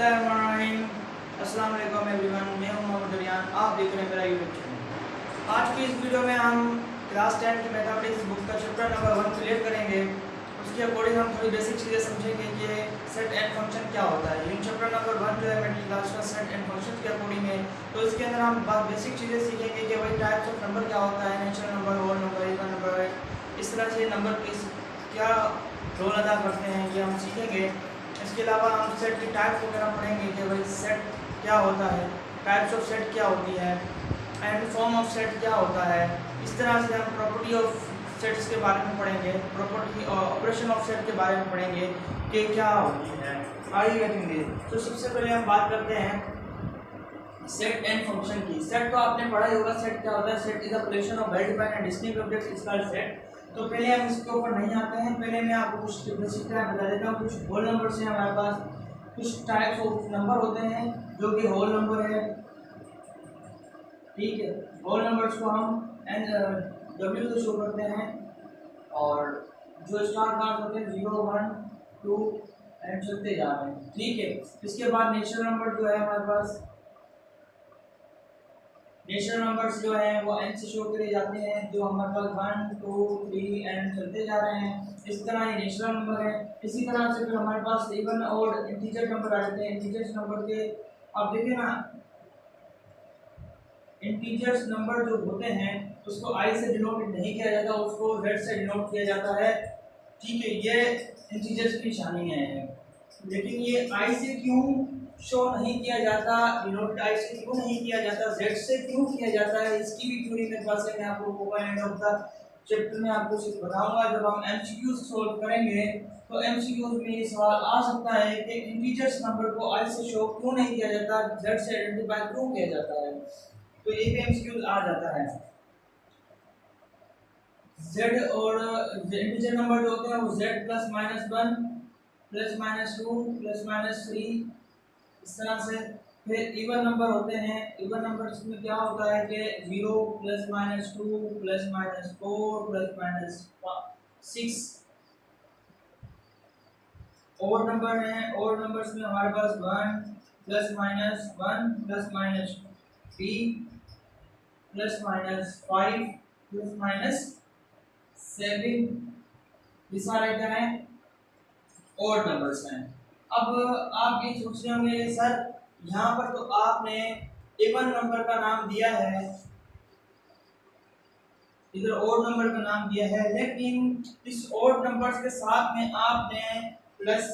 बिस्मिल्लाहिर्रहमानिर्रहीम। अस्सलाम वालेकुम एवरीवन, मैं हूं मोहम्मद रियान, आप देख रहे हैं मेरा यूट्यूब चैनल। आज की इस वीडियो में हम क्लास 10 की मैथमेटिक्स बुक का चैप्टर नंबर 1 क्लियर करेंगे। उसके अकॉर्डिंग हम थोड़ी बेसिक चीज़ें समझेंगे कि सेट एंड फंक्शन क्या होता है। इन चैप्टर नंबर 1 जो है मेरी क्लास का सेट एंड फंक्शन के अकॉर्डिंग है, तो इसके अंदर हम बहुत बेसिक चीज़ें सीखेंगे कि भाई टाइप्स ऑफ नंबर क्या होता है, natural number, whole number, even number, इस तरह से नंबर किस क्या रोल अदा करते हैं ये हम सीखेंगे। इसके अलावा हम सेट की टाइप वगैरह पढ़ेंगे कि भाई सेट क्या होता है, टाइप्स ऑफ सेट क्या होती है, एंड फॉर्म ऑफ सेट क्या होता है। इस तरह से हम प्रॉपर्टी ऑफ सेट्स के बारे में पढ़ेंगे, प्रॉपर्टी ऑपरेशन ऑफ सेट के बारे में पढ़ेंगे कि क्या होती है। आइए देखेंगे। तो सबसे पहले हम बात करते हैं सेट एंड फंक्शन की। सेट तो आपने पढ़ा ही होगा, सेट क्या होता है। Set is a collection of well defined and distinct objects is called set. तो पहले हम इसके ऊपर नहीं आते हैं, पहले मैं आपको कुछ बेसिक टाइप बता देता हूँ। कुछ होल नंबर से हमारे पास कुछ टाइप्स ऑफ नंबर होते हैं जो कि होल नंबर है, ठीक है। होल नंबर्स को हम डब्ल्यू से शो करते हैं, और जो स्टार मार्क होते हैं 0 1 2 एंड चलते जा रहे हैं, ठीक है। इसके बाद नेचुरल नंबर जो है हमारे पास, नेचुरल नंबर्स जो है वो n से शो करे जाते हैं, जो हमारे पास 1 2 3 एंड चलते जा रहे हैं। इस तरह ये नेचुरल नंबर है। इसी तरह से फिर हमारे पास इवन और इंटीजर नंबर आ जाते हैं। इंटीजर्स नंबर के आप देखिए ना, इंटीजर्स नंबर जो होते हैं उसको i से डिनोट नहीं किया जाता, उसको z से डिनोट किया जाता है, ठीक है। ये इंटीजर्स की निशानी है। लेकिन ये i से क्यों शो नहीं किया जाता, डिनोट i से क्यों नहीं किया जाता, z से क्यों किया जाता है, इसकी भी थ्योरी मेरे पास है। मैं आपको एंड ऑफ द चैप्टर में आपको सिर्फ बताऊंगा। जब हम एमसीक्यूज सॉल्व करेंगे तो एमसीक्यूज में ये सवाल आ सकता है कि इंटीजर्स नंबर को i से शो क्यों नहीं किया जाता, z से आइडेंटिफाई क्यों किया जाता है, तो ये भी एमसीक्यूज आ जाता है। z और इंटीजर नंबर जो होते हैं वो z plus minus 1 plus minus 2 plus minus 3, इस तरह से। फिर इवन नंबर होते हैं। इवन नंबर्स में क्या होता है कि 0 plus minus 2 plus minus 4 plus minus 6। और नंबर हैं, और नंबर्स में हमारे पास 1 plus minus 1 plus minus 3 plus minus 5 plus minus 7, ये सारे क्या है, और नंबर्स हैं। अब आप ये सोच रहे होंगे सर यहाँ पर तो आपने इवन नंबर का नाम दिया है, इधर ओड नंबर का नाम दिया है, लेकिन इस ओड नंबर्स के साथ में आपने प्लस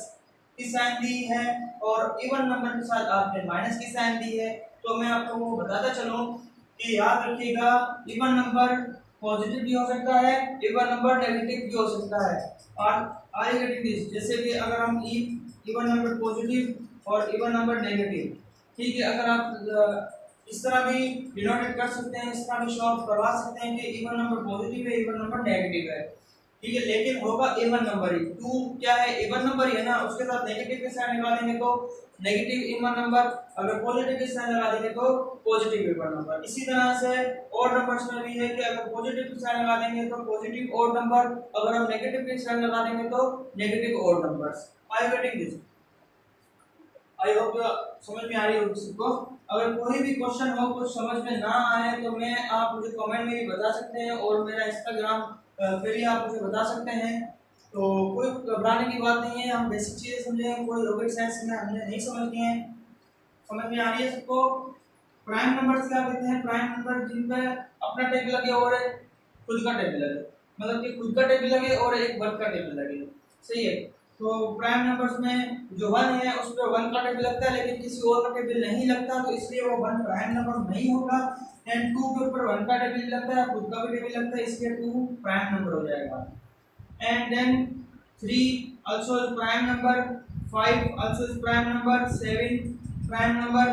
की साइन दी है और इवन नंबर के साथ आपने माइनस की साइन दी है। तो मैं आपको बताता चलूं कि याद रखिएगा, इवन नंबर पॉजिटिव भी हो सकता है, इवन नंबर नेगेटिव भी हो सकता है। और आई गेटिंग दिस, जैसे कि अगर हम इवन नंबर पॉजिटिव और इवन नंबर नेगेटिव, ठीक है, अगर आप इस तरह भी डिनोटेट कर सकते हैं, इस तरह भी शो ऑफ करवा सकते हैं कि इवन नंबर पॉजिटिव है, इवन नंबर नेगेटिव है, ठीक है। लेकिन होगा इवन नंबर ही। 2 क्या है, इवन नंबर ही है ना, उसके साथ नेगेटिव के साइन लगा देंगे तो नेगेटिव इवन नंबर, अगर पॉजिटिव के साइन लगा देंगे तो पॉजिटिव इवन नंबर। इसी तरह से और नंबर्स में भी है कि अगर पॉजिटिव के साइन लगा देंगे तो पॉजिटिव और नंबर, अगर हम नेगेटिव के साइन लगा देंगे तो नेगेटिव और numbers. I am getting this, I hope समझ में आ रही होगी सबको। अगर कोई भी क्वेश्चन हो, कुछ समझ में ना आए तो मैं आप मुझे कमेंट में भी बता सकते हैं, और मेरा इंस्टाग्राम पे भी आप मुझे बता सकते हैं। तो कोई घबराने की बात नहीं है, हम बेसिक चीज़ें समझेंगे, कोई रॉकेट साइंस में हमने नहीं समझनी है। समझ में आ रही है सबको। प्राइम नंबर्स क्या कहते हैं, प्राइम नंबर जिनपे अपना टेबल लगे और खुद का टेबल लगे, मतलब कि खुद का टेबल लगे और एक वर्ग का टेबल लगे, सही है। तो प्राइम नंबर्स में जो 1 है उस पर 1 का टेबल लगता है, लेकिन किसी और का टेबल नहीं लगता, तो इसलिए वो 1 प्राइम नंबर नहीं होगा। एंड 2 के ऊपर 1 का टेबल लगता है, खुद का भी टेबल लगता है, इसलिए 2 प्राइम नंबर हो जाएगा। And then 3 also is prime number, 5 also is prime number, 7 prime number.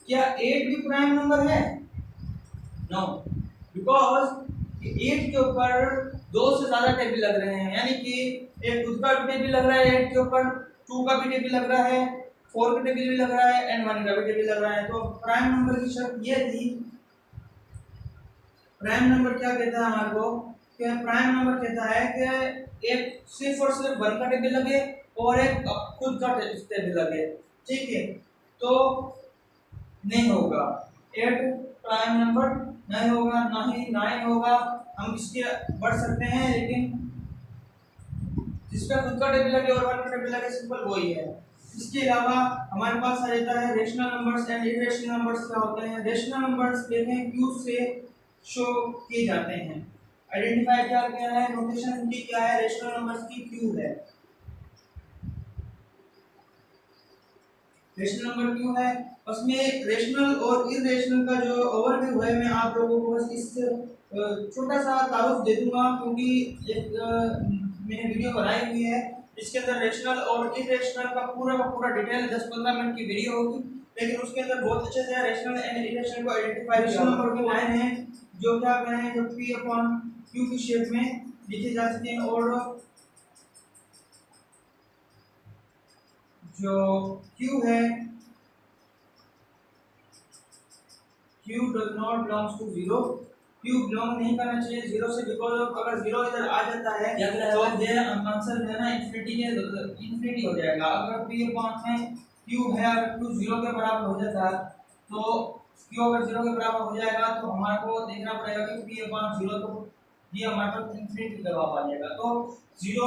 क्या 8 भी प्राइम नंबर है? नो, बिकॉज 8 के ऊपर 2 से ज्यादा टेबल लग रहे हैं, यानी कि एक खुद का भी टेबल लग रहा है 8 के ऊपर, 2 का भी टेबल लग रहा है, 4 का टेबल भी लग रहा है, एंड 1 का भी टेबल लग रहा है। तो प्राइम नंबर की शर्त ये थी, प्राइम नंबर क्या कहता है हमारे को, कि प्राइम नंबर कहता है कि एक सिर्फ और सिर्फ 1 का टेबल लगे और एक खुद का टेबल लगे। ठीक है, तो नहीं होगा 8 प्राइम नंबर नहीं होगा, ना ही 9 होगा। हम इसके बढ़ सकते हैं, लेकिन जिसका खुद का टेबल लगे और वन टेबल लगे सिंपल वही है। इसके अलावा हमारे पास आ जाता है rational numbers and irrational numbers. क्या होते हैं रेशनल नंबर्स? देखें क्यू से शो किए जाते हैं। आइडेंटिफाई क्या किया है, नोटेशन इनकी क्या है, रेशनल नंबर्स की क्यू है। रेशनल नंबर क्यू है, उसमें रेशनल और इरेशनल का जो ओवरव्यू है मैं आप लोगों को बस इस छोटा सा तारुफ दे दूंगा, क्योंकि एक मैंने वीडियो बनाई हुई है इसके अंदर रेशनल और इरेशनल का पूरा डिटेल 10-15 मिनट की वीडियो होगी, लेकिन उसके अंदर बहुत अच्छे से रेशनल एंड इरेशनल को आइडेंटिफाई रेशनल नंबर के लाइन है जो क्या करें जो p अपॉन q की शेप में लिखे जा सकते हैं, और जो q है q does not belongs to 0, q belong नहीं करना चाहिए 0 से, बिकॉज़ ऑफ अगर 0 इधर आ जाता है तो ये आंसर जो है ना इंफिनिटी हो जाएगा। अगर p अपॉन है q है, अगर q 0 के बराबर हो जाता है तो q अगर 0 के बराबर हो जाएगा तो हमारे को देखना पड़ेगा कि p अपॉन 0 तो ये हमारे पास इंफिनिटी का जवाब आ जाएगा, तो 0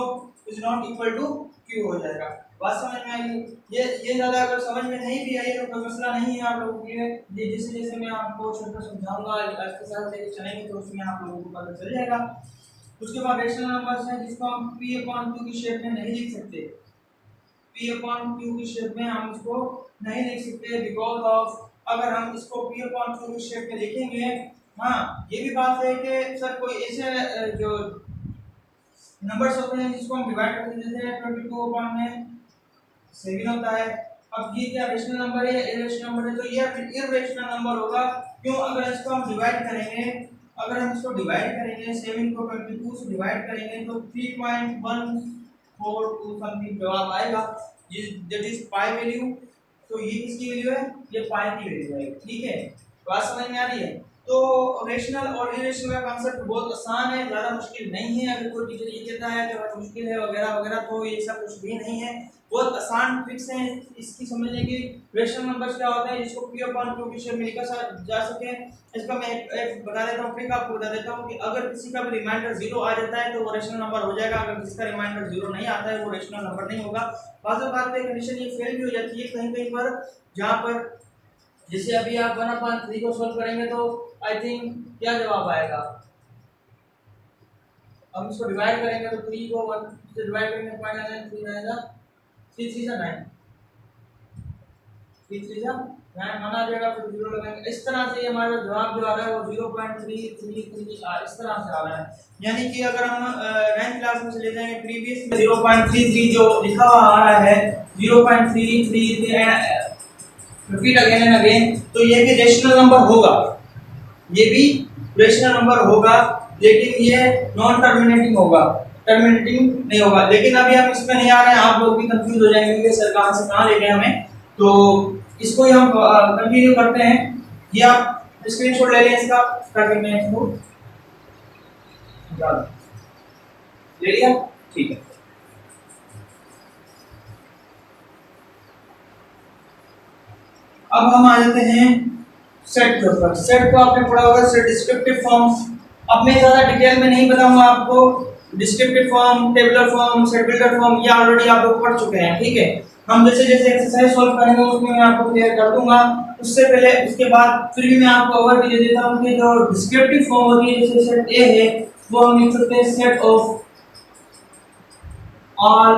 is not equal to q हो जाएगा। बात समझ में आई? ये ज्यादा अगर समझ में नहीं भी आई तो कोई मसला नहीं है आप लोगों के लिए, ये जैसे जैसे मैं आपको चैप्टर समझाऊंगा इसके साथ लेके चलेंगे तो उसमें आप लोगों को पता चल जाएगा। उसके बाद रेशनल नंबर्स हैं जिसको हम p अपॉन q की शेप में नहीं लिख सकते, p अपॉन q की शेप में हम इसको नहीं लिख सकते, बिकॉज ऑफ अगर हम इसको p अपॉन q की शेप में लिखेंगे, हाँ ये भी बात है कि सर कोई ऐसे जो नंबर्स होते हैं जिसको हम डिवाइड करते हैं, जैसे 22 अपॉन में 7 होता है। अब ये क्या रेशनल नंबर है, इरेशनल नंबर है, तो ये इरेशनल नंबर होगा। क्यों? अगर इसको हम डिवाइड करेंगे, अगर हम इसको डिवाइड करेंगे 7 को 22 से डिवाइड करेंगे तो 3.142 समथिंग जवाब आएगा, दैट इज पाई वैल्यू। तो ये किसकी वैल्यू है? ये पाई की वैल्यू है। ठीक है, बात समझ में आ रही है? तो रेशनल और इरेशनल का कांसेप्ट बहुत आसान है, ज़्यादा मुश्किल नहीं है। अगर कोई टीचर ये कहता है कि बहुत मुश्किल है वगैरह वगैरह, तो ये सब कुछ भी नहीं है, बहुत आसान ट्रिक्स हैं इसकी समझने की। रेशनल नंबर्स क्या होते हैं जिसको p अपॉन q की शेप में लिखा जा सके। इसका मैं एक बता देता हूँ, ट्रिक आपको बता देता हूँ कि अगर किसी का भी रिमाइंडर 0 आ जाता है तो वो रेशनल नंबर हो जाएगा, अगर किसी का रिमाइंडर 0 नहीं आता है वो रेशनल नंबर नहीं होगा। बात पे कंडीशन ये फेल भी हो जाती है कहीं कहीं पर, जहाँ पर जैसे अभी आप 1/3 को सॉल्व करेंगे तो आई थिंक क्या जवाब आएगा, हम इसको डिवाइड करेंगे तो 3 को 1 से डिवाइड करेंगे तो 3 आएगा, 3 3 9, 3 3 9 माना जाएगा, फिर 0 लगाएंगे। इस तरह से हमारा जवाब जो आ रहा है वो 0.333 इस तरह से आ रहा है। यानी कि अगर हम 9th क्लास में चले जाएंगे, प्रीवियस में 0.33 जो लिखा हुआ आ रहा है 0.333 रिपीट अगेन एंड अगेन, तो ये भी रेशनल नंबर होगा, ये भी रेशनल नंबर होगा, लेकिन ये नॉन टर्मिनेटिंग होगा, टर्मिनेटिंग नहीं होगा। लेकिन अभी हम इसमें नहीं आ रहे हैं, आप लोग भी कंफ्यूज हो जाएंगे कि सर कहां से कहां ले गए हमें, तो इसको ही हम कंटिन्यू करते हैं। ये आप स्क्रीनशॉट ले लें इसका, ताकि मैं इसको ले लिया, ठीक है। अब हम आ जाते हैं सेट के ऊपर। सेट को आपने पढ़ा होगा, सेट डिस्क्रिप्टिव फॉर्म्स। अब मैं ज़्यादा डिटेल में नहीं बताऊंगा आपको, descriptive form, tabular form, set builder form ये ऑलरेडी आप लोग पढ़ चुके हैं। ठीक है, हम जैसे जैसे एक्सरसाइज सॉल्व करेंगे उसमें मैं आपको क्लियर कर दूंगा। उससे पहले उसके बाद फिर भी मैं आपको ओवरव्यू दे देता हूं कि जो डिस्क्रिप्टिव फॉर्म होती है, जैसे सेट ए है वो हम लिख सकते हैं set of all,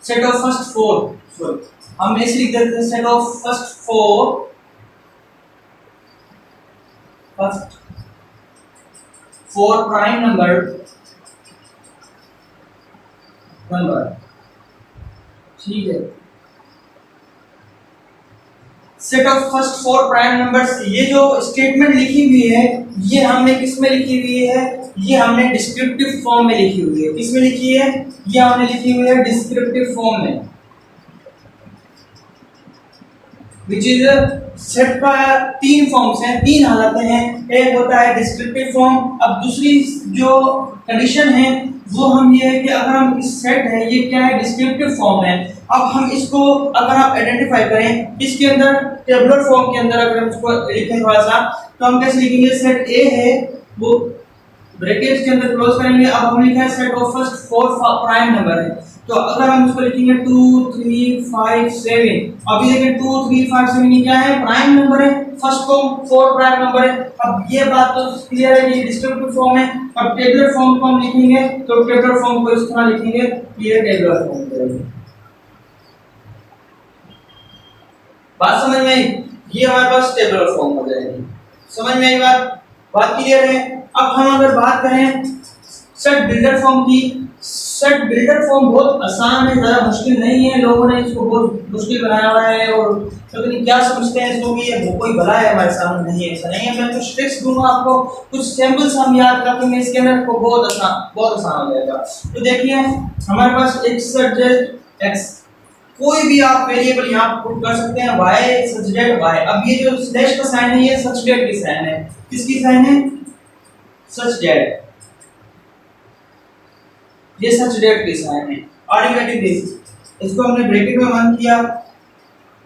set of first 4, हम ऐसे लिख देते हैं set of first 4 prime number, ठीक है। Set of first 4 prime numbers, ये जो स्टेटमेंट लिखी हुई है ये हमने किस में लिखी हुई है? ये हमने डिस्क्रिप्टिव फॉर्म में लिखी हुई है। किस में लिखी है? ये हमने लिखी हुई है डिस्क्रिप्टिव फॉर्म में, विच इज सेट का 3 फॉर्म्स हैं, 3 हालतें हैं। एक होता है डिस्क्रिप्टिव फॉर्म। अब दूसरी जो कंडीशन है वो हम ये है कि अगर हम इस सेट है ये क्या है? डिस्क्रिप्टिव फॉर्म है। अब हम इसको अगर आप आइडेंटिफाई करें इसके अंदर टेबुलर फॉर्म के अंदर अगर हम इसको लिखें थोड़ा सा, तो हम कैसे लिखेंगे? सेट ए है वो ब्रैकेट्स के अंदर क्लोज करेंगे। अब हम लिखा है set of first 4 prime number है, तो अगर हम इसको लिखेंगे 2 3 5 7। अभी देखें 2 3 5 7 ये क्या है? प्राइम नंबर है, फर्स्ट फॉर्म 4 प्राइम नंबर है। अब ये बात तो क्लियर है कि ये डिस्क्रिप्टिव फॉर्म है। अब टेबुलर फॉर्म को हम लिखेंगे तो टेबुलर फॉर्म को इस तरह लिखेंगे, ये टेबुलर फॉर्म करेंगे। बात समझ में आई? ये हमारे पास टेबुलर फॉर्म हो जाएगी। समझ में आई बात क्लियर है? अब हम अगर बात करें सेट बिल्डर फॉर्म की, सेट बिल्डर फॉर्म बहुत आसान है, ज़्यादा मुश्किल नहीं है। लोगों ने इसको बहुत मुश्किल बनाया हुआ है और लेकिन क्या समझते हैं इसको कि ये कोई भला है हमारे सामने, नहीं है, ऐसा नहीं है। मैं कुछ ट्रिक्स दूंगा आपको, कुछ सैंपल्स हम याद रखेंगे इसके अंदर, को बहुत आसान हो जाएगा। तो देखिए हमारे पास एक सब्जेक्ट एक्स, कोई भी आप वेरिएबल यहाँ पुट कर सकते हैं, y सच डेट y। अब ये जो स्लैश का साइन है ये सच डेट की साइन है। किसकी साइन है? सच डेट, ये सच डेट की साइन है। आर्टिकल दिस, इसको हमने ब्रैकेट में बंद किया,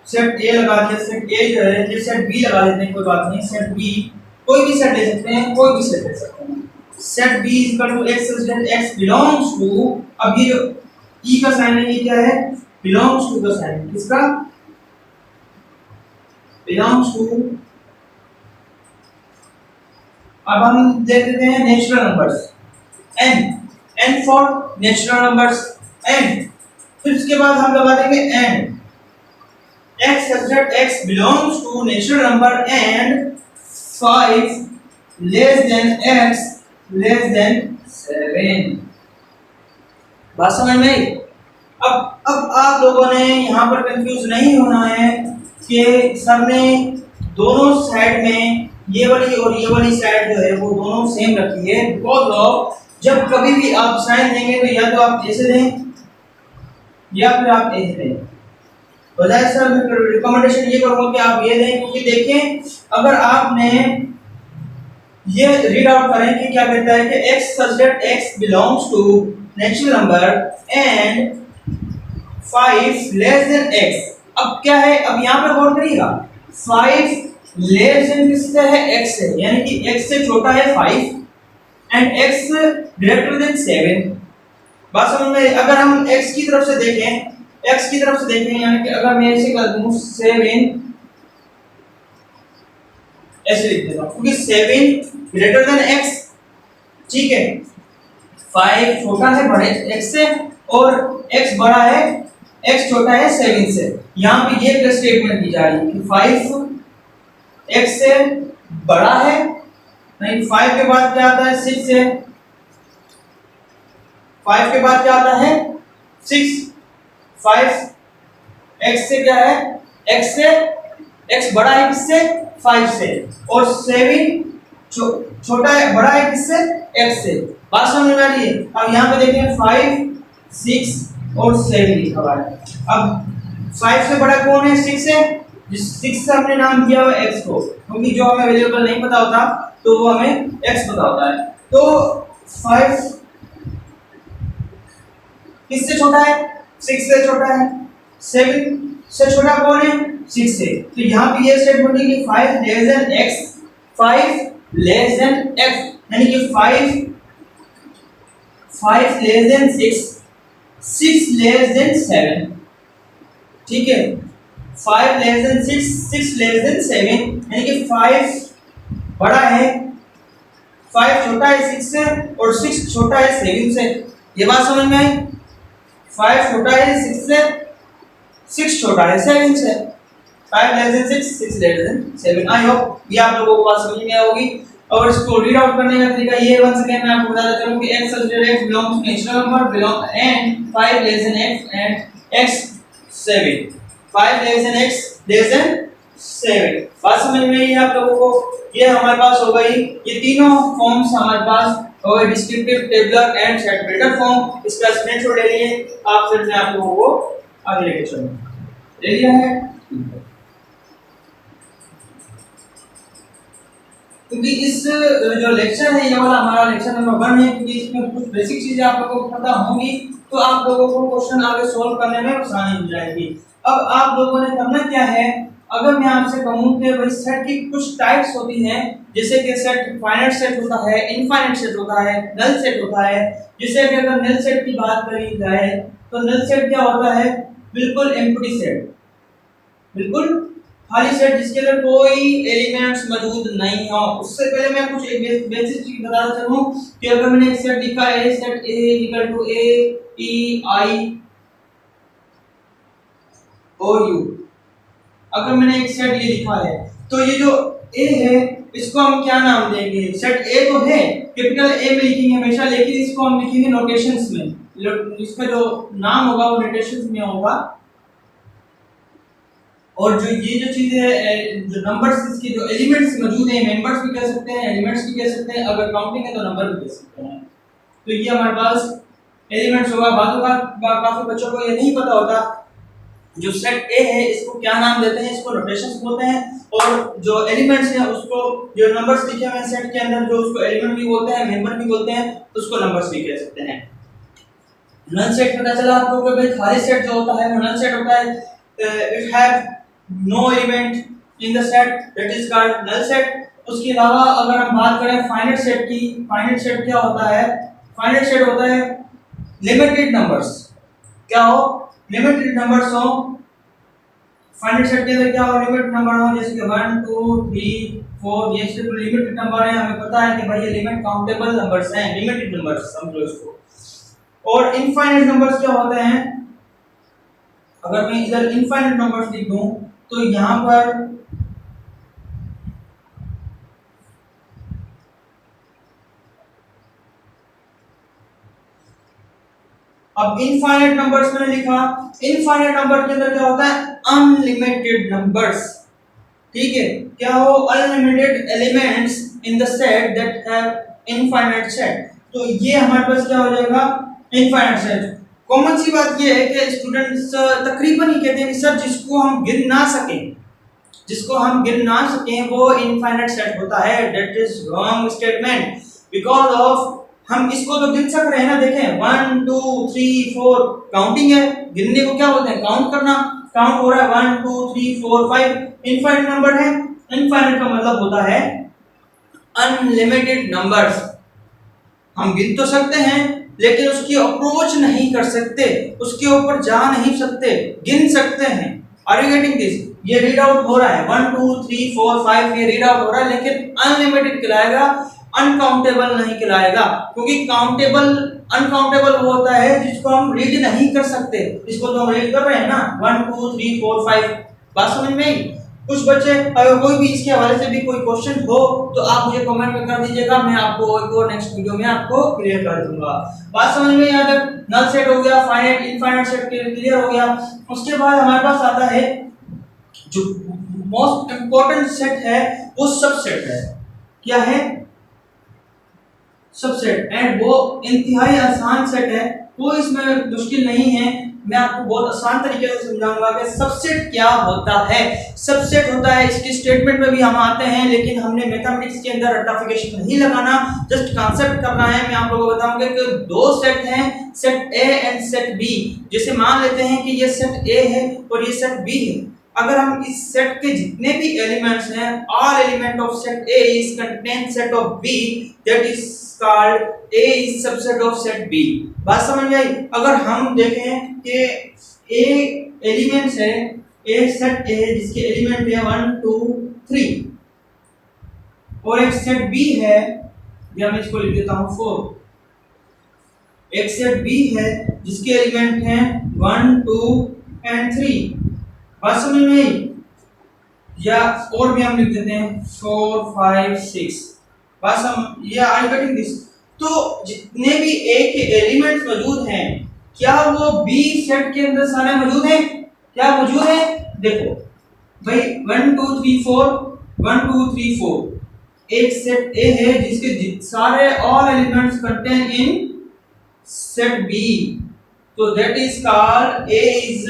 सेट ए लगा दिया। सेट ए जो है ये सेट बी लगा देते हैं, कोई बात नहीं। सेट बी कोई भी सेट ले सकते हैं, कोई भी सेट ले सकते हैं। Set B equal to x such that x belongs to, अब ये जो ई का साइन है ये क्या है? बिलोंग्स टू का साइन। किसका? Belongs to. अब हम देख लेते हैं natural numbers, n, n for natural numbers n। फिर उसके बाद हम लगा देंगे n, x subject x belongs to natural number and 5 less than x less than 7। बात समझ में आई? अब आप लोगों ने यहाँ पर कंफ्यूज नहीं होना है कि सर ने दोनों साइड में ये वाली और ये वाली साइड जो है वो दोनों सेम रखी है। बिकॉज ऑफ जब कभी भी आप साइन देंगे तो या तो आप ऐसे दें या फिर आप ऐसे दें। बजाय सर मैं रिकमेंडेशन ये करूंगा कि आप ये दें, क्योंकि देखें अगर आपने ये रीड आउट करें कि क्या कहता है कि x subject x belongs to natural number and 5 less than x। अब क्या है? अब यहाँ पे गौर करिएगा, 5 लेस देन किससे है? x से, यानी कि x से छोटा है 5 एंड x ग्रेटर देन 7। बात समझ में? अगर हम x की तरफ से देखें, x की तरफ से देखें, यानी कि अगर मैं इसे कर दूं 7, ऐसे लिख देता हूं क्योंकि 7 ग्रेटर देन x, ठीक है। 5 छोटा है बड़े x से और x बड़ा है, x छोटा है 7 से। यहाँ पे ये स्टेटमेंट दी जा रही है कि 5 x से बड़ा है, नहीं 5 के बाद क्या आता है? 6 है। 5 के बाद क्या आता है? 6। 5 x से क्या है? x से x बड़ा है किससे? 5 से, और 7 छोटा है बड़ा है किससे? x से। बात समझ में आ रही है? अब यहाँ पे देखें 5 6 और 7 लिखा हुआ है। अब 5 से बड़ा कौन है? 6 है। जिस 6 से हमने नाम दिया हुआ x को, क्योंकि जो हमें वेरिएबल नहीं पता होता तो वो हमें x पता होता है। तो 5 किससे छोटा है? 6 से छोटा है। 7 से छोटा कौन है? 6 से। तो यहाँ पे ये स्टेटमेंट है कि 5 less than x, 5 less than x, यानी कि 5 लेस देन 6, 6 लेस देन 7, ठीक है। 5 लेस देन 6, 6 लेस देन 7, यानी कि 5 बड़ा है, 5 छोटा है 6 से और 6 छोटा है 7 से। ये बात समझ में आई? 5 छोटा है 6 से, 6 छोटा है 7 से। 5 less then 6, 6 less than 7। I hope ये आप लोगों को बात समझ में आई होगी। और इसको रीड आउट करने का तरीका ये वंस अगेन मैं आपको बताता चलूं कि x subject x belongs to natural number belong and 5 less than x and x 7। 5 less than x less than 7। बात समझ में आई आप लोगों को? ये हमारे पास हो गई, ये तीनों फॉर्म्स हमारे पास हो गए, descriptive, tabular and set builder form. इसका स्क्रीनशॉट ले लिए आप, फिर मैं आप लोगों को आगे लेके चलूंगा। ले लिया है? क्योंकि इस जो लेक्चर है ये वाला हमारा लेक्चर नंबर 1 है, क्योंकि इसमें कुछ बेसिक चीजें आप लोगों को पता होंगी तो आप लोगों को क्वेश्चन आगे सॉल्व करने में आसानी हो जाएगी। अब आप लोगों ने करना क्या है, अगर मैं आपसे कहूं कि भाई सेट की कुछ टाइप्स होती हैं, जैसे कि सेट फाइनाइट सेट होता है, इनफाइनाइट सेट होता है, नल सेट होता है। जैसे कि अगर नल सेट की बात करी जाए तो नल सेट क्या होता है, बिल्कुल एम्प्टी सेट, बिल्कुल खाली सेट जिसके अंदर कोई एलिमेंट्स मौजूद नहीं हो। उससे पहले मैं कुछ एक बेसिक चीज बताना चाहूँ कि अगर मैंने एक सेट लिखा है, सेट ए इक्वल टू ए ई आई और यू, अगर मैंने एक सेट ये लिखा है तो ये जो ए है इसको हम क्या नाम देंगे, सेट ए तो है कैपिटल ए में लिखेंगे हमेशा, लेकिन इसको हम लिखेंगे नोटेशंस में, इसका जो नाम होगा वो नोटेशंस में होगा। और जो ये जो चीजें जो नंबर्स इसके जो एलिमेंट्स मौजूद हैं, मेंबर्स भी कह सकते हैं, एलिमेंट्स भी कह सकते हैं, अगर काउंटिंग है तो नंबर भी कह सकते हैं। तो ये हमारे पास एलिमेंट्स होगा। बातों का काफी बच्चों को ये नहीं पता होता, जो सेट ए है इसको क्या नाम देते हैं, इसको नोटेशंस बोलते हैं, और जो एलिमेंट्स हैं उसको, जो नंबर्स लिखे हुए हैं सेट के अंदर, जो उसको एलिमेंट भी बोलते हैं, मेंबर भी बोलते हैं, उसको नंबर्स भी कह सकते हैं। नल सेट पता चला आपको कि भाई खाली सेट जो होता है वो नल सेट होता है, it have no element in the set, that is called null set. उसके अलावा अगर हम बात करें फाइनाइट सेट की, फाइनाइट सेट क्या होता है, फाइनाइट सेट होता है लिमिटेड नंबर्स, क्या हो, लिमिटेड नंबर्स हो। फाइनाइट सेट के अंदर क्या हो, लिमिटेड नंबर हो, जैसे कि 1 2 3 4, ये सिर्फ लिमिटेड नंबर है, हमें पता है कि भाई ये लिमिट काउंटेबल नंबर्स हैं, लिमिटेड नंबर्स समझो इसको। और इनफाइनाइट नंबर्स क्या होते हैं, अगर मैं इधर इनफाइनाइट नंबर्स लिख दूं तो यहां पर अब इनफाइनाइट नंबर्स मैंने लिखा, इनफाइनाइट नंबर के अंदर क्या होता है, अनलिमिटेड नंबर्स, ठीक है, क्या हो, unlimited elements in the set that have infinite set. तो ये हमारे पास क्या हो जाएगा, इनफाइनाइट सेट। कॉमन सी बात ये है कि स्टूडेंट्स तकरीबन ही कहते हैं कि सर जिसको हम गिन ना सकें, जिसको हम गिन ना सकें वो इनफाइनाइट सेट होता है, that is wrong statement, because of हम इसको तो गिन सक रहे हैं ना, देखें 1 2 3 4 काउंटिंग है, गिनने को क्या बोलते हैं, काउंट करना, काउंट हो रहा है 1 2 3 4 5, इनफाइनाइट नंबर है। इनफाइनाइट का मतलब होता है अनलिमिटेड नंबर्स, हम गिन तो सकते हैं लेकिन उसकी अप्रोच नहीं कर सकते, उसके ऊपर जा नहीं सकते, गिन सकते हैं। आर यू गेटिंग दिस, ये रीड आउट हो रहा है 1 2 3 4 5, ये रीड आउट हो रहा है, लेकिन अनलिमिटेड कहलाएगा, अनकाउंटेबल नहीं कहलाएगा, क्योंकि काउंटेबल अनकाउंटेबल वो होता है जिसको हम रीड नहीं कर सकते, इसको तो हम रीड कर रहे हैं ना 1 2 3 4 5, बात समझ में आई। कुछ बच्चे, अगर कोई भी इसके हवाले से भी कोई क्वेश्चन हो तो आप मुझे कमेंट में कर दीजिएगा, मैं आपको एक और नेक्स्ट वीडियो में आपको क्लियर कर दूंगा। बात समझ में आ जाए, नल सेट हो गया, फाइनाइट इनफाइनाइट सेट क्लियर हो गया। उसके बाद हमारे पास आता है जो मोस्ट इंपॉर्टेंट सेट है, वो सबसेट है। क्या है, सबसेट, एंड वो इंतहाई आसान सेट है, कोई इसमें मुश्किल नहीं है, मैं आपको बहुत आसान तरीके से समझाऊंगा कि सबसेट क्या होता है। सबसेट होता है, इसके स्टेटमेंट में भी हम आते हैं, लेकिन हमने मैथमेटिक्स के अंदर रट्टाफिकेशन नहीं लगाना, जस्ट कॉन्सेप्ट करना है। मैं आप लोगों को बताऊंगा कि दो सेट हैं, set A and set B. जैसे मान लेते हैं कि ये सेट ए है और ये सेट बी है, अगर हम इस सेट के जितने भी एलिमेंट्स हैं, all element of set A is contain set of B, that is called A is subset of set B। बात समझ में आई। अगर हम देखें कि A एलिमेंट्स है, A सेट A जिसके एलिमेंट है 1 2 3, और एक सेट B है, या मैं इसको लिख देता हूं 4, एक सेट B है जिसके एलिमेंट हैं 1 2 एंड 3। बात समझ में आई। या और भी हम लिख देते हैं 4 5 6। बात समझ, या आई गेटिंग दिस। तो जितने भी ए के एलिमेंट्स मौजूद हैं, क्या वो बी सेट के अंदर सारे मौजूद हैं, क्या मौजूद है, देखो भाई 1 2 3 4 1 2 3 4 एक सेट ए है जिसके सारे all elements contain in set B, तो that is called A is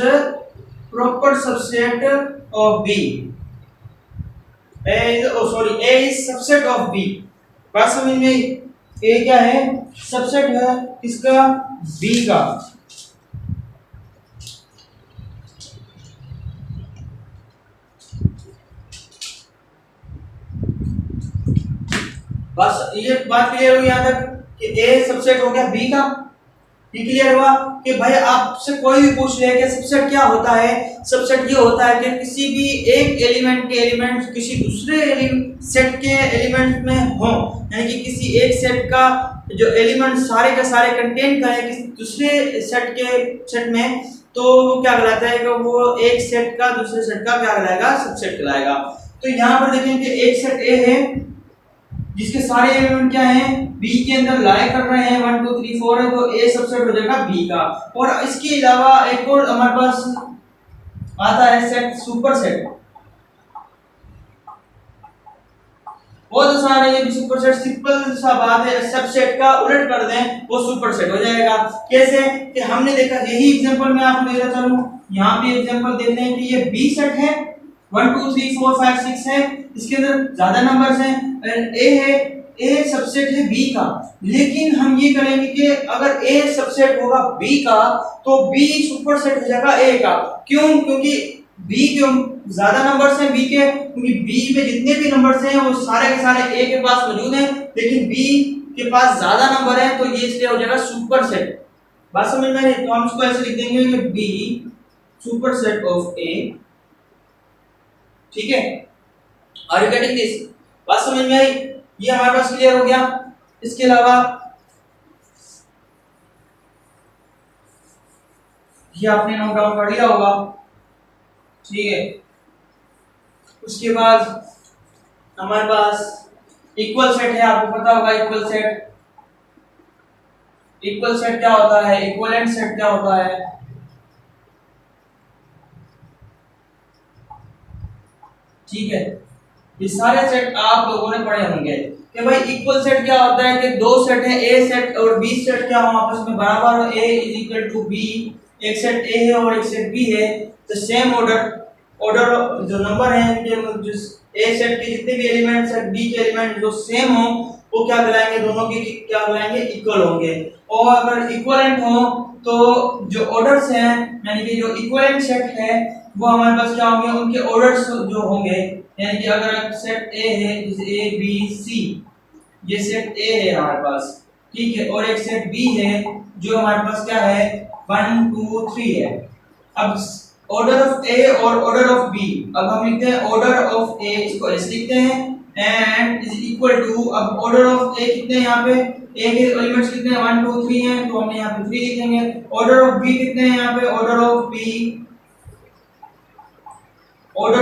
proper subset of B. A is subset of B. बात समझ में आई? ए क्या है? सबसेट है किसका? बी का। बस ये बात क्लियर हुई यहाँ तक कि ए सबसेट हो गया बी का। ये क्लियर हुआ कि भाई आपसे कोई भी पूछ ले कि सबसेट क्या होता है। सबसेट ये होता है कि किसी भी एक एलिमेंट के एलिमेंट किसी दूसरे सेट के एलिमेंट में हो, यानी कि किसी एक सेट का जो एलिमेंट सारे के सारे कंटेन करें किसी दूसरे सेट में, तो वो क्या कहलाता है कि वो एक सेट का दूसरे सेट का क्या कहलाएगा? सबसेट कहलाएगा। तो यहाँ पर देखें कि एक सेट ए है जिसके सारे एलिमेंट क्या हैं? बी के अंदर लाई कर रहे हैं, 1 2 3 4 है, तो ए सबसेट हो जाएगा बी का। और इसके अलावा एक और हमारे पास आता है सेट, सुपर सेट। बहुत आसान है ये भी सुपर सेट, सिंपल सा बात है, सबसेट का उलट कर दें वो सुपर सेट हो जाएगा। कैसे कि हमने देखा, यही एग्जांपल मैं आपको दे रहा चलूं, यहाँ पे एग्जांपल देख लें कि ये बी सेट है, 1 2 3 4 5 6 है, इसके अंदर ज्यादा नंबर्स हैं, ए है, ए सबसेट है बी का। लेकिन हम ये करेंगे कि अगर ए सबसेट होगा बी का तो बी सुपर सेट हो जाएगा ए का। क्यों? क्योंकि बी के ज्यादा नंबर्स हैं बी के, क्योंकि बी में जितने भी नंबर्स हैं वो सारे के सारे ए के पास मौजूद हैं, लेकिन बी के पास ज्यादा नंबर है, तो ये इसलिए हो जाएगा सुपर सेट। बात समझ में आई? तो हम इसको ऐसे लिख देंगे कि बी सुपर सेट ऑफ ए। ठीक है, आर यू गेटिंग दिस? बात समझ में आई? ये हमारे पास क्लियर हो गया। इसके अलावा ये आपने नोट डाउन कर लिया होगा, ठीक है। उसके बाद हमारे पास इक्वल सेट है, आपको पता होगा इक्वल सेट। इक्वल सेट क्या होता है? इक्विवेलेंट सेट क्या होता है? ठीक है, ये सारे सेट आप लोगों ने पढ़े होंगे कि भाई इक्वल सेट क्या होता है कि दो सेट है, ए सेट और बी सेट क्या हो आपस में बराबर हो, ए इज इक्वल टू बी। एक सेट ए है और एक सेट बी है, तो सेम ऑर्डर जो नंबर है जिस ए सेट के जितने भी एलिमेंट्स है, बी के एलिमेंट जो सेम हो वो क्या कहलाएंगे? दोनों के क्या कहलाएंगे? इक्वल होंगे। और अगर इक्विवेलेंट हो तो जो ऑर्डर्स हैं, यानी कि जो इक्विवेलेंट सेट है वो हमारे पास क्या होंगे? उनके ऑर्डर्स जो होंगे, यानी कि अगर सेट ए है जैसे ए बी सी, ये सेट ए है हमारे पास, ठीक है, और एक सेट बी है जो हमारे पास क्या है? 1 2 3 है। अब ऑर्डर ऑफ ए और ऑर्डर ऑफ बी, अब हम लिखते हैं ऑर्डर ऑफ ए, इसको ऐसे लिखते हैं, एंड इज इक्वल टू, अब ऑर्डर ऑफ ए कितने यहाँ पे? ए के एलिमेंट्स कितने हैं? 1 2 3 हैं, तो हमने यहाँ पे 3 लिखेंगे। ऑर्डर ऑफ बी कितने हैं यहाँ पे? ऑर्डर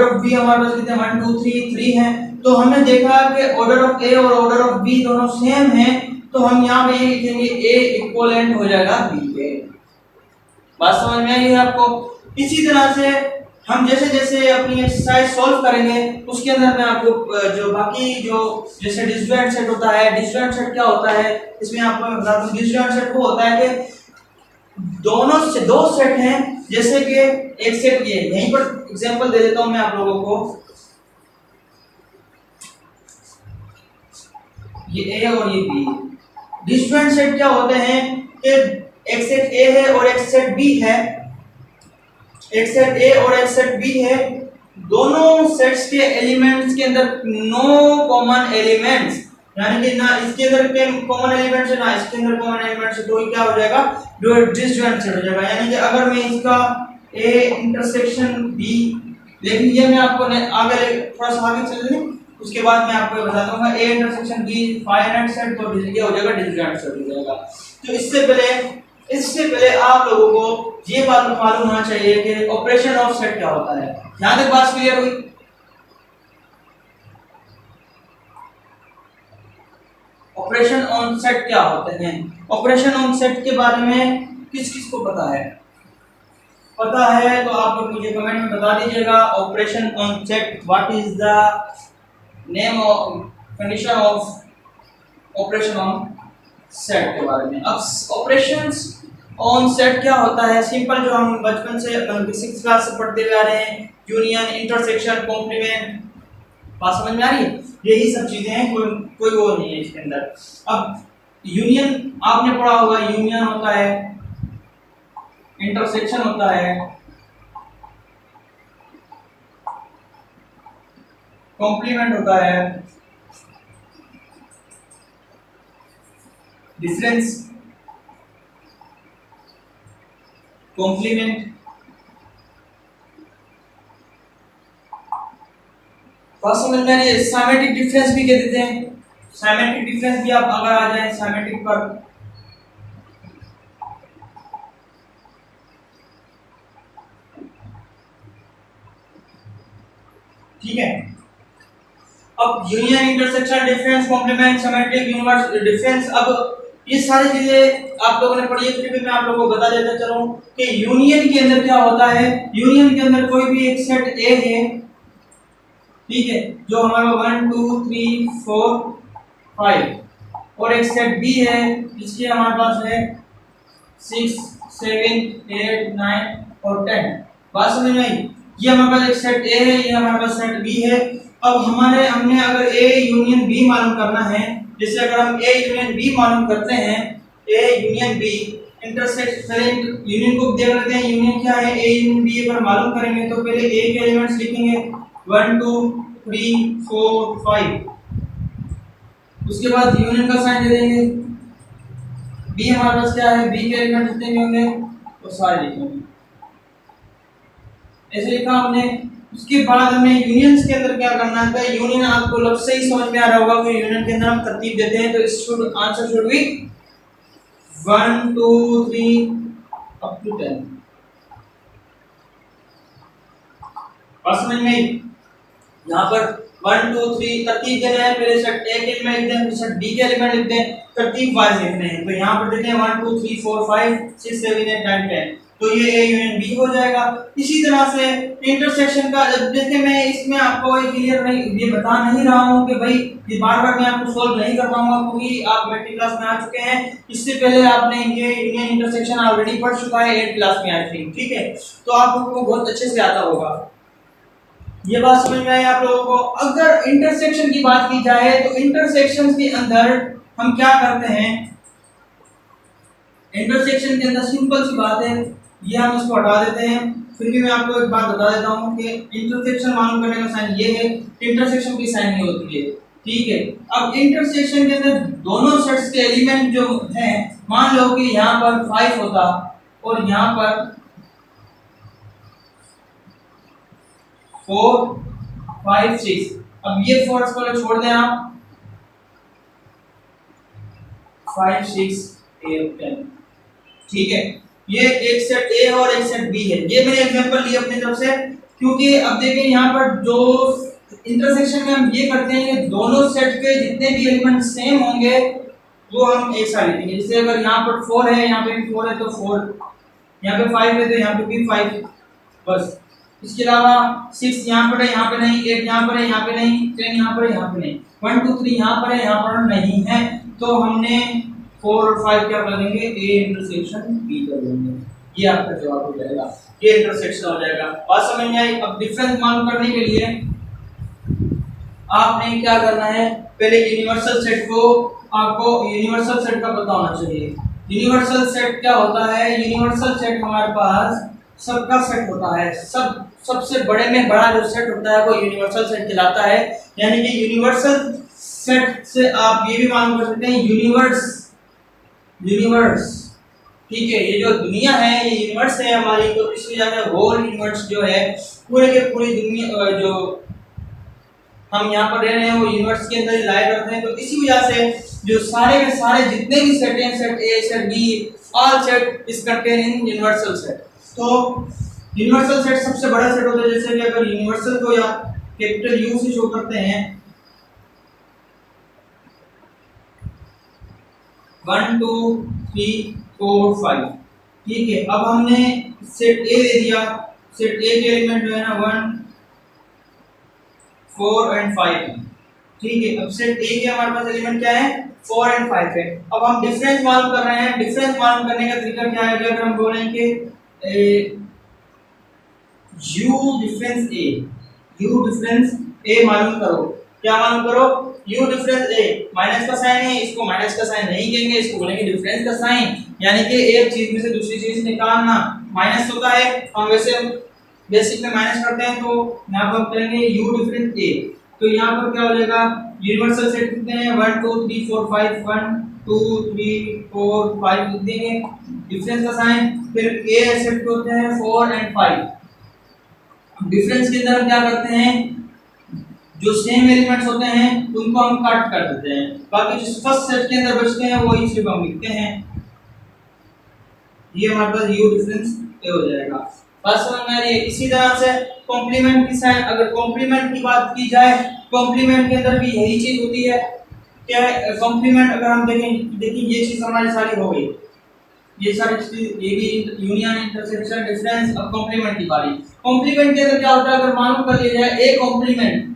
ऑफ बी हमारे पास कितने? 1 2 3 हैं। तो हमने देखा कि ऑर्डर ऑफ ए और ऑर्डर ऑफ बी दोनों सेम हैं, तो हम यहाँ पे ये लिखेंगे ए इक्विवेलेंट हो जाएगा बी के। बात समझ में आई है आपको? इसी तरह से हम जैसे जैसे अपनी एक्सरसाइज सॉल्व करेंगे उसके अंदर मैं आपको जो बाकी जो जैसे डिसजॉइंट सेट होता है, डिसजॉइंट सेट क्या होता है इसमें आपको मैं बता दूं। डिसजॉइंट सेट वो होता है कि दोनों से दो सेट हैं, जैसे कि एक सेट ये, यहीं पर एग्जांपल दे देता हूं मैं आप लोगों को, ये ए और ये बी। डिसजॉइंट सेट क्या होते हैं कि एक सेट ए है और एक सेट बी है, एक सेट ए और एक सेट बी है, दोनों सेट्स के एलिमेंट्स के अंदर नो कॉमन एलिमेंट्स, यानी कि ना इसके अंदर कॉमन एलिमेंट्स है ना इसके अंदर कॉमन एलिमेंट्स है, तो ये क्या हो जाएगा? डिसजॉइंट सेट हो जाएगा। यानी कि अगर मैं इसका ए इंटरसेक्शन बी, लेकिन ये मैं आपको आगे थोड़ा सा आगे चल लें उसके बाद मैं आपको बता दूंगा A intersection be finite set, तो ये हो जाएगा डिसजॉइंट सेट हो जाएगा। तो इससे पहले आप लोगों को ये बात मालूम होना चाहिए कि ऑपरेशन ऑफ सेट क्या होता है। यहां तक बात क्लियर हुई? ऑपरेशन ऑन सेट क्या होते हैं? ऑपरेशन ऑन सेट के बारे में किस किस को पता है? पता है तो आप लोग मुझे कमेंट में बता दीजिएगा। Operation on set, what is the name of condition of operation on set के बारे में। अब ऑपरेशंस ऑन सेट क्या होता है? सिंपल, जो हम बचपन से 6th क्लास से पढ़ते हुए आ रहे हैं, यूनियन, इंटरसेक्शन, कॉम्प्लीमेंट, बात समझ में आ रही है? यही सब चीजें हैं, कोई कोई वो नहीं है इसके अंदर। अब यूनियन आपने पढ़ा होगा, यूनियन होता है, इंटरसेक्शन होता है, कॉम्प्लीमेंट होता है, डिफरेंस, कॉम्प्लीमेंट, बात समझ में आ रही है? साइमेट्रिक डिफरेंस भी कह देते हैं, साइमेट्रिक डिफरेंस भी आप अगर आ जाए साइमेट्रिक पर, ठीक है। अब union, intersection, difference, complement, symmetric, universe, difference, अब ये सारी चीजें आप लोगों ने पढ़ी है, फिर भी मैं आप लोगों को बता देता चलूं कि यूनियन के अंदर क्या होता है। यूनियन के अंदर कोई भी एक सेट ए है, ठीक है, जो हमारा 1 2 3 4 5, और एक सेट बी है जिसके हमारे पास है 6 7 8 9 और 10। बात समझ में आई? ये हमारे पास एक सेट ए है, ये हमारे पास सेट बी है। अब हमने अगर ए यूनियन बी मालूम करना है, जैसे अगर हम ए यूनियन बी मालूम करते हैं, ए यूनियन बी इंटरसेक्ट करें, यूनियन को देख लेते हैं, यूनियन क्या है, ए यूनियन बी अगर मालूम करेंगे तो पहले ए के एलिमेंट्स लिखेंगे 1 2 3 4 5, उसके बाद यूनियन का साइन दे देंगे। बी हमारे पास क्या है, बी के एलिमेंट जितने भी होंगे वो सारे लिखेंगे, ऐसे लिखा हमने। उसके बाद हमें यूनियंस के अंदर क्या करना है, यूनियन आपको लग से ही समझ में आ रहा होगा कि यूनियन के अंदर हम तरतीब देते हैं, तो इस should answer should be 1 2 3 up to 10। बात समझ में आई? यहाँ पर 1 2 3 तरतीब देना है, पहले सेट ए के एलिमेंट लिखते हैं, फिर सेट बी के एलिमेंट लिखते हैं, तरतीब वाइज लिखने हैं। तो यहाँ पर देते हैं 1 2 3 4 5 6 7 8 9 10, तो ये ए यूनियन बी हो जाएगा। इसी तरह से इंटरसेक्शन का, जब देखिए मैं इसमें आपको क्लियर नहीं ये बता नहीं रहा हूँ कि भाई ये बार-बार मैं आपको सॉल्व नहीं कर पाऊंगा, क्योंकि आप मैट्रिक क्लास में आ चुके हैं, इससे पहले आपने ये यूनियन इंटरसेक्शन ऑलरेडी पढ़ चुका है 8th क्लास में आई थिंक, ठीक है, तो आप लोगों को बहुत अच्छे से आता होगा। ये बात समझ में आई आप लोगों को? अगर इंटरसेक्शन की बात की जाए तो इंटरसेक्शन के अंदर हम क्या करते हैं, इंटरसेक्शन के अंदर सिंपल सी बात है, ये हम इसको हटा देते हैं। फिर भी मैं आपको एक बात बता देता हूँ कि इंटरसेक्शन मालूम करने का साइन ये है, इंटरसेक्शन की साइन ये होती है, ठीक है। अब इंटरसेक्शन के अंदर दोनों सेट्स के एलिमेंट जो हैं, मान लो कि यहाँ पर 5 होता और यहाँ पर 4 5 6, अब ये 4 को छोड़ दें आप, 5 6 8 10, ठीक है। ये एक सेट ए और एक सेट बी है, ये मैंने एग्जांपल लिया अपनी तरफ से, क्योंकि अब देखिए यहाँ पर जो इंटरसेक्शन में हम ये करते हैं कि दोनों सेट के जितने भी एलिमेंट सेम होंगे वो हम एक साथ लिखेंगे। जैसे अगर यहाँ पर 4 है, यहाँ पे भी 4 है तो 4, यहाँ पे 5 है तो यहाँ पे भी 5, बस। इसके अलावा 6 यहाँ पर है, यहाँ पे नहीं, 8 यहाँ पर है, यहाँ पे नहीं, 10 यहाँ पर है, यहाँ पे नहीं, 1 2 3 यहाँ पर है, यहाँ पर नहीं है, तो हमने 4 और 5 क्या कर देंगे, ए इंटरसेक्शन बी कर देंगे, ये आपका जवाब हो जाएगा, ये इंटरसेक्शन हो जाएगा। बात समझ में आई? अब डिफरेंस मालूम करने के लिए आपने क्या करना है, पहले यूनिवर्सल सेट को, आपको यूनिवर्सल सेट का पता होना चाहिए। यूनिवर्सल सेट क्या होता है, यूनिवर्सल सेट हमारे पास सबका सेट होता है, सबसे बड़े में बड़ा जो सेट होता है वो यूनिवर्सल सेट कहलाता है। यानी कि यूनिवर्सल सेट से आप ये भी मालूम कर सकते हैं यूनिवर्स, ठीक है, ये जो दुनिया है ये यूनिवर्स है हमारी, तो इस वजह से होल यूनिवर्स जो है पूरे के पूरी दुनिया जो हम यहाँ पर रह रहे हैं वो यूनिवर्स के अंदर ही लाई करते हैं, तो इसी वजह से जो सारे के सारे जितने भी सेट हैं, set A set be all set is contain in universal set. तो यूनिवर्सल सेट सबसे बड़ा सेट होता है, जैसे कि अगर यूनिवर्सल को या कैपिटल यू से शो करते हैं 1 2 3 4 5, ठीक है। अब हमने सेट ए दे दिया, सेट ए के एलिमेंट जो है ना 1 4 एंड 5 है, ठीक है। अब सेट ए के हमारे पास एलिमेंट क्या है, 4 एंड 5 है। अब हम डिफरेंस मालूम कर रहे हैं, डिफरेंस मालूम करने का तरीका क्या है, अगर हम बोलेंगे u difference a, u difference A मालूम करो। क्या मालूम करो? u डिफरेंस ए, माइनस का साइन है, इसको माइनस का साइन नहीं कहेंगे, इसको बोलेंगे डिफरेंस का साइन, यानी कि एक चीज में से दूसरी चीज निकालना। माइनस होता है, हम वैसे बेसिक में माइनस करते हैं, तो यहाँ पर हम करेंगे u डिफरेंस ए। तो यहाँ पर क्या हो जाएगा, यूनिवर्सल सेट कितने हैं 1 2 3 4 5, 1 2 3 4 5 लिख देंगे, डिफरेंस का साइन, फिर ए सेट होते हैं 4 एंड 5। डिफरेंस के अंदर हम क्या करते हैं, जो सेम एलिमेंट्स होते हैं उनको हम कट कर देते हैं, बाकी जो फर्स्ट सेट के अंदर बचते हैं वही सिर्फ हम लिखते हैं। ये हमारे पास u डिफरेंस ए हो जाएगा। बात समझ में आ रही है? इसी तरह से कॉम्प्लीमेंट की साइन, अगर कॉम्प्लीमेंट की बात की जाए, कॉम्प्लीमेंट के अंदर भी यही चीज होती है। क्या है कॉम्प्लीमेंट? अगर हम देखें, देखिए ये चीज हमारी सारी हो गई, ये सारी चीज, ये भी यूनियन, इंटरसेक्शन, डिफरेंस। अब कॉम्प्लीमेंट की बारी। कॉम्प्लीमेंट के अंदर क्या होता है, अगर मालूम कर लिया जाए ए कॉम्प्लीमेंट,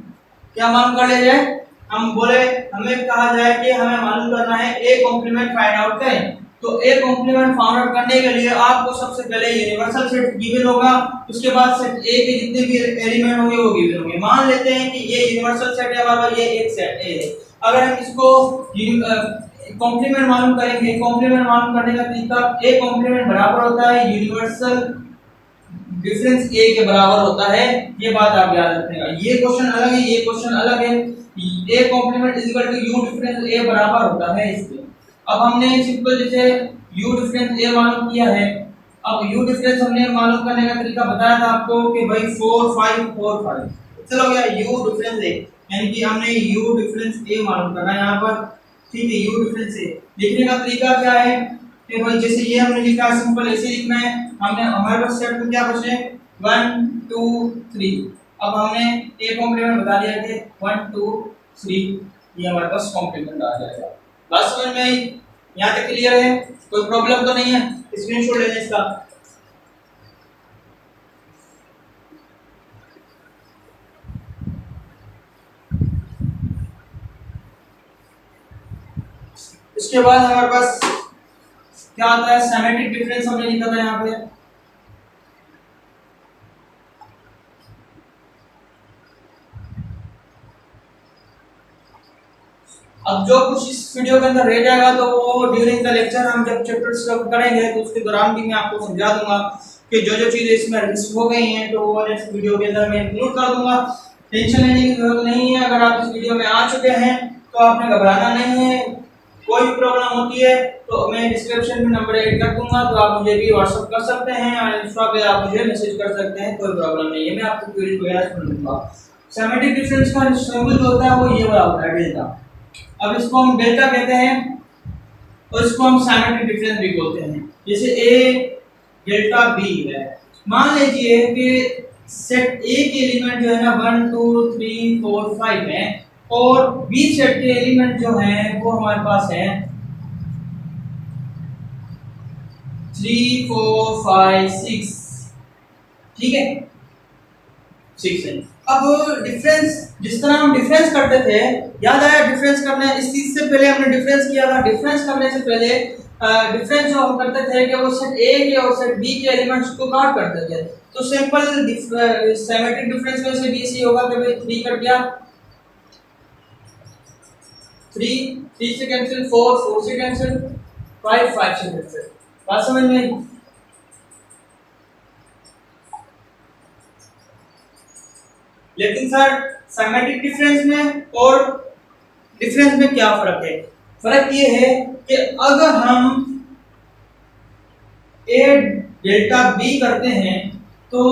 क्या मालूम कर लिया जाए, हम बोले, हमें कहा जाए कि हमें मालूम करना है ए कॉम्प्लीमेंट फाइंड आउट करें, तो ए कॉम्प्लीमेंट फाइंड आउट करने के लिए आपको सबसे पहले यूनिवर्सल सेट गिवन होगा, उसके बाद सेट ए के जितने भी एलिमेंट होंगे वो गिवन होंगे। मान लेते हैं कि ये यूनिवर्सल सेट है हमारा, ये एक सेट ए है। अगर हम इसको कॉम्प्लीमेंट मालूम करेंगे, कॉम्प्लीमेंट मालूम करने का तरीका, ए कॉम्प्लीमेंट बराबर होता है यूनिवर्सल डिफरेंस ए के बराबर होता है। ये बात आप याद रखिएगा, ये क्वेश्चन अलग है, ये क्वेश्चन अलग है। A complement is equal to U difference A बराबर होता है इसके। अब हमने सिंपल जैसे यू डिफरेंस ए मालूम किया है, अब यू डिफरेंस हमने मालूम करने का तरीका बताया था आपको कि भाई 4 5 4 5, चलो गया यू डिफरेंस ए, यानी कि हमने यू डिफरेंस ए मालूम करना है यहाँ पर। ठीक है, यू डिफरेंस ए लिखने का तरीका क्या है कि भाई जैसे ये हमने लिखा, सिंपल ऐसे लिखना है। हमने हमारे पास सेट में क्या बचे 1 2 3, अब हमने ए कॉम्प्लीमेंट बता दिया कि 1 2 3, ये हमारे पास कॉम्प्लीमेंट आ जाएगा। बात समझ में आई? यहाँ तक क्लियर है? कोई प्रॉब्लम तो नहीं है? स्क्रीनशॉट ले लें इसका। इसके बाद हमारे पास क्या आता है, सेमेट्रिक डिफरेंस हमने लिखा था यहाँ पे। अब जो कुछ इस वीडियो के अंदर रह जाएगा तो वो ड्यूरिंग द लेक्चर हम जब चैप्टर्स करेंगे तो उसके दौरान भी मैं आपको समझा दूंगा कि जो जो चीजें इसमें मिस हो गई हैं तो वो नेक्स्ट वीडियो के अंदर मैं इंक्लूड कर दूंगा। टेंशन लेने की जरूरत नहीं है, अगर आप इस वीडियो में आ चुके हैं तो आपने घबराना नहीं है। कोई भी प्रॉब्लम होती है तो मैं डिस्क्रिप्शन में नंबर ऐड कर दूंगा, तो आप मुझे भी व्हाट्सएप कर सकते हैं और इंस्टा पे आप मुझे मैसेज कर सकते हैं, कोई प्रॉब्लम नहीं है, मैं आपको क्वेरी वगैरह सुन लूंगा। सेमेट्रिक डिफरेंस का सिंबल जो होता है वो ये वाला होता है, डेल्टा। अब इसको हम डेल्टा कहते हैं और इसको हम सेमेट्रिक डिफरेंस भी बोलते हैं। जैसे ए डेल्टा बी है, मान लीजिए कि सेट ए के एलिमेंट जो है ना 1 2 3 4 5 है और बी सेट के एलिमेंट जो हैं वो हमारे पास है 3 4 5 6, ठीक है 6 है। अब डिफरेंस, जिस तरह हम डिफरेंस करते थे, याद आया डिफरेंस करने, इस चीज से पहले हमने डिफरेंस किया था। डिफरेंस करने से पहले डिफरेंस जो हम करते थे कि वो सेट ए के और सेट बी के एलिमेंट्स को काट करते थे, तो सिंपल सिमेट्रिक डिफरेंस में से भी ऐसे होगा कि भाई 3 कट गया, 3 से कैंसिल, 4 से कैंसिल, 5 से कैंसिल। बात समझ में आई? लेकिन सर सिमेट्रिक डिफरेंस में और डिफरेंस में क्या फर्क है? फर्क ये है कि अगर हम ए डेल्टा बी करते हैं तो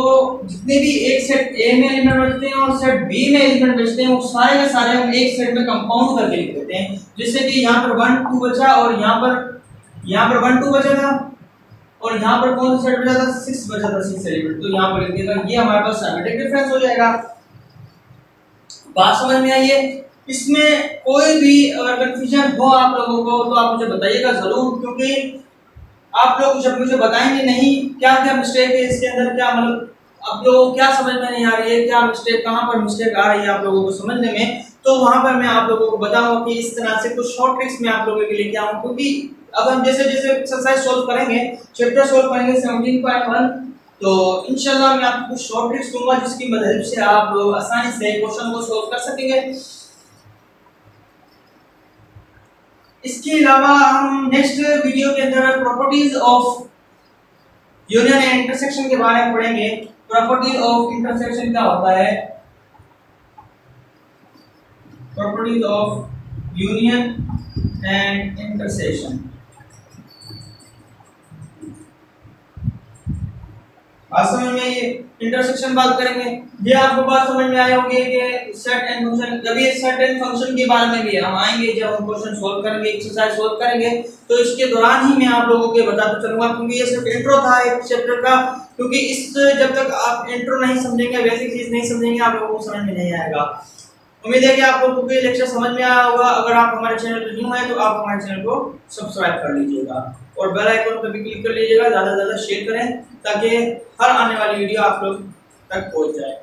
जितने भी एक सेट ए में एलिमेंट बचते हैं और सेट बी में एलिमेंट बचते हैं वो सारे के सारे हम एक सेट में कंपाउंड करके लिख देते हैं। जैसे कि यहाँ पर 1 2 बचा और यहाँ पर 1 2 बचा था और यहाँ पर कौन सा सेट बचा था, 6 बचा था, 6 एलिमेंट, तो यहाँ पर लिख देगा, ये हमारे पास सिमेट्रिक डिफरेंस हो जाएगा। बात समझ में आई है? इसमें कोई भी अगर कंफ्यूजन हो आप लोगों को तो आप मुझे बताइएगा जरूर, क्योंकि आप लोग जब मुझे बताएंगे नहीं क्या क्या मिस्टेक है इसके अंदर, क्या मतलब आप लोगों को क्या समझ में नहीं आ रही है, क्या मिस्टेक, कहाँ पर मिस्टेक आ रही है आप लोगों को समझने में, तो वहां पर मैं आप लोगों को बताऊंगा कि इस तरह से कुछ शॉर्ट ट्रिक्स में आप लोगों के लिए क्या क्योंकि अब हम जैसे जैसे एक्सरसाइज सोल्व करेंगे, चैप्टर सोल्व करेंगे 17.1 तो इंशाल्लाह मैं आपको कुछ शॉर्ट ट्रिक्स दूंगा जिसकी मदद से आप लोग आसानी से क्वेश्चन को सॉल्व कर सकेंगे। इसके अलावा हम नेक्स्ट वीडियो के अंदर properties of union and intersection के बारे में पढ़ेंगे। प्रॉपर्टी ऑफ इंटरसेक्शन क्या होता है, properties of union and intersection. आज समझ में ये इंटरसेक्शन बात करेंगे। ये आपको बात समझ में आया होगी कि सेट एंड फंक्शन, जब ये सेट एंड फंक्शन के बारे में भी हम आएंगे, जब हम क्वेश्चन सॉल्व करेंगे, एक्सरसाइज सॉल्व करेंगे, तो इसके दौरान ही मैं आप लोगों को बताता चलूंगा, क्योंकि ये सिर्फ इंट्रो था एक चैप्टर का। क्योंकि इस जब तक आप इंट्रो नहीं समझेंगे, बेसिक चीज नहीं समझेंगे, आप लोगों को समझ में नहीं आएगा। उम्मीद है कि आप लोगों को ये लेक्चर समझ में आया होगा। अगर आप हमारे चैनल पर न्यू हैं तो आप हमारे चैनल को सब्सक्राइब कर लीजिएगा और बेल आइकन पर भी क्लिक कर लीजिएगा। ज़्यादा से ज़्यादा शेयर करें ताकि हर आने वाली वीडियो आप लोग तक पहुंच जाए।